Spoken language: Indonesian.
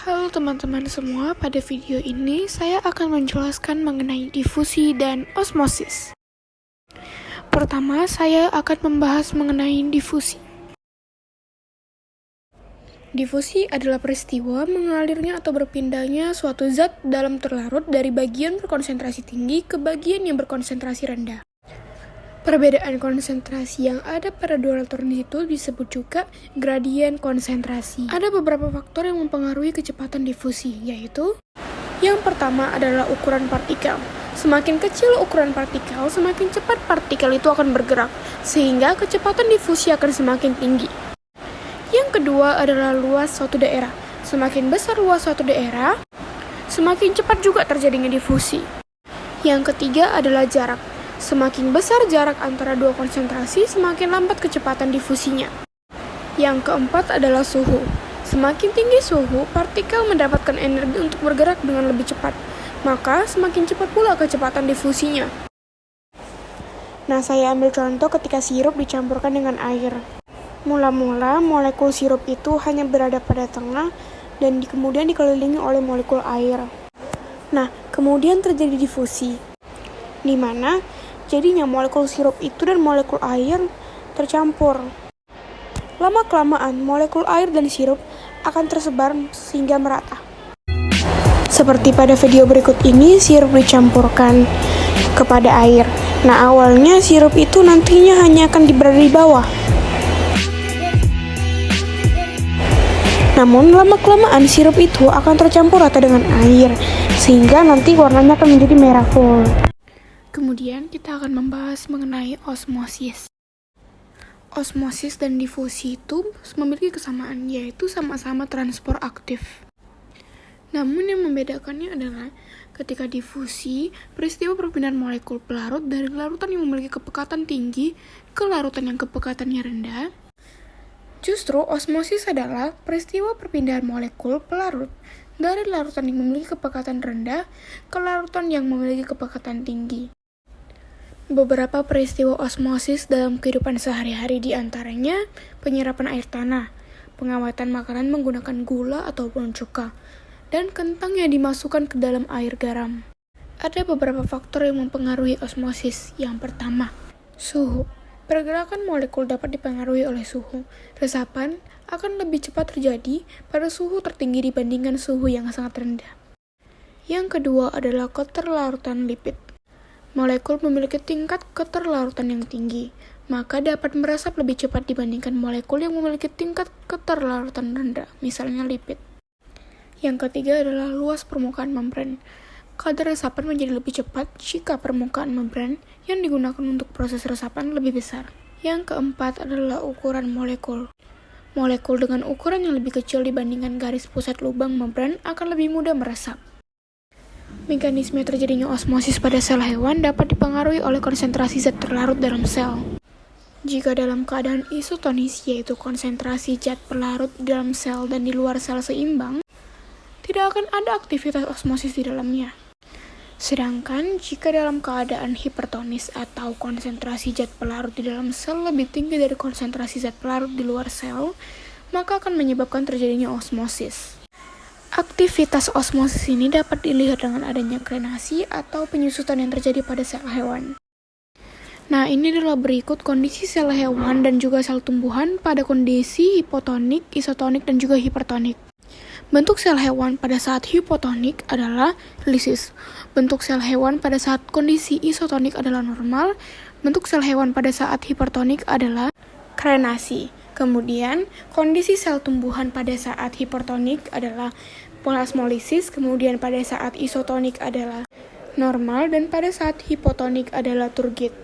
Halo teman-teman semua, pada video ini saya akan menjelaskan mengenai difusi dan osmosis. Pertama, saya akan membahas mengenai difusi. Difusi adalah peristiwa mengalirnya atau berpindahnya suatu zat dalam terlarut dari bagian berkonsentrasi tinggi ke bagian yang berkonsentrasi rendah. Perbedaan konsentrasi yang ada pada dua elektron itu disebut juga gradien konsentrasi. Ada beberapa faktor yang mempengaruhi kecepatan difusi, yaitu yang pertama adalah ukuran partikel. Semakin kecil ukuran partikel, semakin cepat partikel itu akan bergerak, sehingga kecepatan difusi akan semakin tinggi. Yang kedua adalah luas suatu daerah. Semakin besar luas suatu daerah, semakin cepat juga terjadinya difusi. Yang ketiga adalah jarak. Semakin besar jarak antara dua konsentrasi, semakin lambat kecepatan difusinya. Yang keempat adalah suhu. Semakin tinggi suhu, partikel mendapatkan energi untuk bergerak dengan lebih cepat, maka semakin cepat pula kecepatan difusinya. Nah, saya ambil contoh ketika sirup dicampurkan dengan air. Mula-mula, molekul sirup itu hanya berada pada tengah dan kemudian dikelilingi oleh molekul air. Nah, kemudian terjadi difusi, di mana jadinya molekul sirup itu dan molekul air tercampur. Lama-kelamaan, molekul air dan sirup akan tersebar sehingga merata. Seperti pada video berikut ini, sirup dicampurkan kepada air. Nah, awalnya sirup itu nantinya hanya akan berada di bawah. Namun, lama-kelamaan sirup itu akan tercampur rata dengan air, sehingga nanti warnanya akan menjadi merah full. Kemudian kita akan membahas mengenai osmosis. Osmosis dan difusi itu memiliki kesamaan, yaitu sama-sama transport aktif. Namun yang membedakannya adalah ketika difusi, peristiwa perpindahan molekul pelarut dari larutan yang memiliki kepekatan tinggi ke larutan yang kepekatannya rendah. Justru osmosis adalah peristiwa perpindahan molekul pelarut dari larutan yang memiliki kepekatan rendah ke larutan yang memiliki kepekatan tinggi. Beberapa peristiwa osmosis dalam kehidupan sehari-hari diantaranya penyerapan air tanah, pengawatan makanan menggunakan gula ataupun cuka, dan kentang yang dimasukkan ke dalam air garam. Ada beberapa faktor yang mempengaruhi osmosis. Yang pertama, suhu. Pergerakan molekul dapat dipengaruhi oleh suhu. Resapan akan lebih cepat terjadi pada suhu tertinggi dibandingkan suhu yang sangat rendah. Yang kedua adalah keterlarutan lipid. Molekul memiliki tingkat keterlarutan yang tinggi, maka dapat meresap lebih cepat dibandingkan molekul yang memiliki tingkat keterlarutan rendah, misalnya lipid. Yang ketiga adalah luas permukaan membran. Kadar resapan menjadi lebih cepat jika permukaan membran yang digunakan untuk proses resapan lebih besar. Yang keempat adalah ukuran molekul. Molekul dengan ukuran yang lebih kecil dibandingkan garis pusat lubang membran akan lebih mudah meresap. Mekanisme terjadinya osmosis pada sel hewan dapat dipengaruhi oleh konsentrasi zat terlarut dalam sel. Jika dalam keadaan isotonis, yaitu konsentrasi zat pelarut di dalam sel dan di luar sel seimbang, tidak akan ada aktivitas osmosis di dalamnya. Sedangkan jika dalam keadaan hipertonis atau konsentrasi zat pelarut di dalam sel lebih tinggi dari konsentrasi zat pelarut di luar sel, maka akan menyebabkan terjadinya osmosis. Aktivitas osmosis ini dapat dilihat dengan adanya krenasi atau penyusutan yang terjadi pada sel hewan. Nah, ini adalah berikut kondisi sel hewan dan juga sel tumbuhan pada kondisi hipotonik, isotonik, dan juga hipertonik. Bentuk sel hewan pada saat hipotonik adalah lisis. Bentuk sel hewan pada saat kondisi isotonik adalah normal. Bentuk sel hewan pada saat hipertonik adalah krenasi. Kemudian, kondisi sel tumbuhan pada saat hipertonik adalah plasmolisis. Kemudian pada saat isotonik adalah normal. Dan pada saat hipotonik adalah turgid.